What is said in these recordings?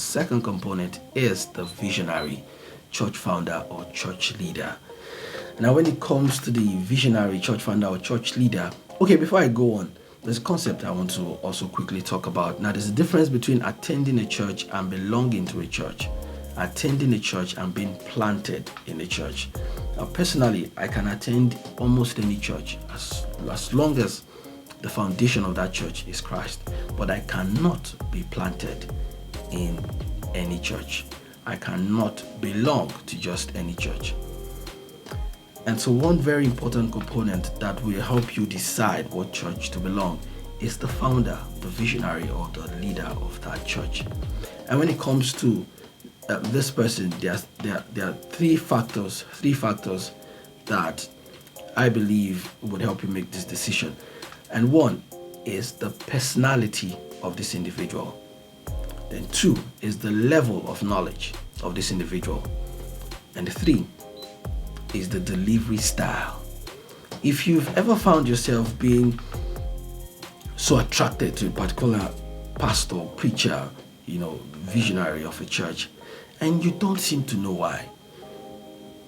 second component is the visionary church founder or church leader. Now, when it comes to the visionary church founder or church leader, okay, before I go on, there's a concept I want to also quickly talk about. Now, there's a difference between attending a church and belonging to a church. Attending a church and being planted in a church. Now, personally, I can attend almost any church as long as the foundation of that church is Christ. But I cannot be planted in any church. I cannot belong to just any church. And so one very important component that will help you decide what church to belong is the founder, the visionary, or the leader of that church. And when it comes to this person, there are three factors that I believe would help you make this decision. And one is the personality of this individual. Then two is the level of knowledge of this individual. And three is the delivery style. If you've ever found yourself being so attracted to a particular pastor, preacher, visionary of a church, and you don't seem to know why,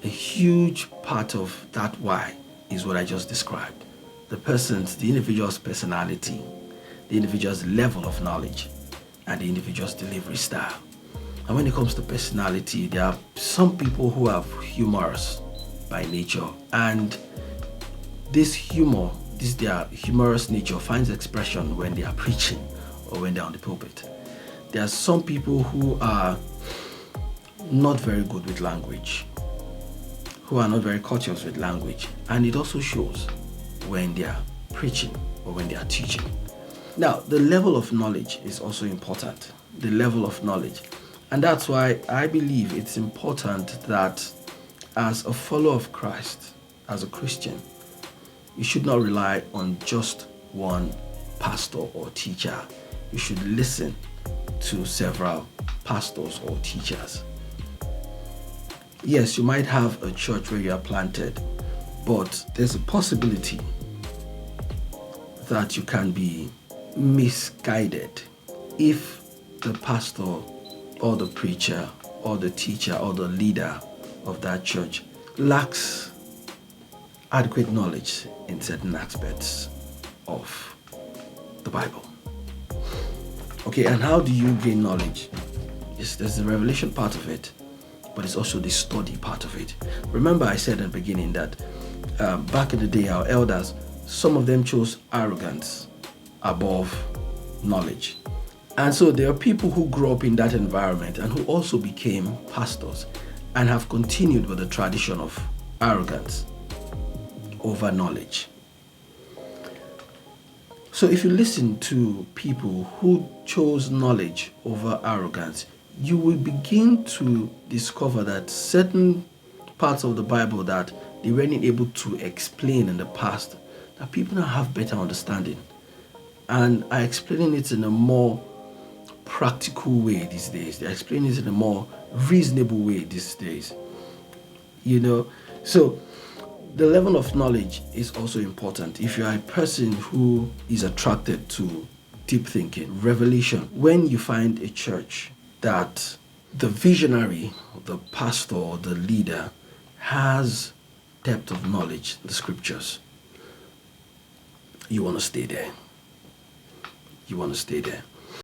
a huge part of that why is what I just described. The individual's personality, the individual's level of knowledge, and the individual's delivery style. And when it comes to personality, there are some people who are humorous by nature, and their humorous nature finds expression when they are preaching or when they're on the pulpit. There are some people who are not very good with language, who are not very courteous with language, and it also shows when they are preaching or when they are teaching. Now, the level of knowledge is also important. The level of knowledge. And that's why I believe it's important that as a follower of Christ, as a Christian, you should not rely on just one pastor or teacher. You should listen to several pastors or teachers. Yes, you might have a church where you are planted, but there's a possibility that you can be misguided if the pastor or the preacher or the teacher or the leader of that church lacks adequate knowledge in certain aspects of the Bible. Okay, and how do you gain knowledge? Yes, there's the revelation part of it, but it's also the study part of it. Remember, I said at the beginning that back in the day, our elders, some of them chose arrogance above knowledge. And so there are people who grew up in that environment and who also became pastors and have continued with the tradition of arrogance over knowledge. So if you listen to people who chose knowledge over arrogance, you will begin to discover that certain parts of the Bible that they weren't able to explain in the past, that people now have better understanding and are explaining it in a more practical way these days. They're explaining it in a more reasonable way these days. So the level of knowledge is also important. If you are a person who is attracted to deep thinking, revelation, when you find a church that the visionary, the pastor, or the leader has depth of knowledge in the scriptures, you want to stay there. You want to stay there.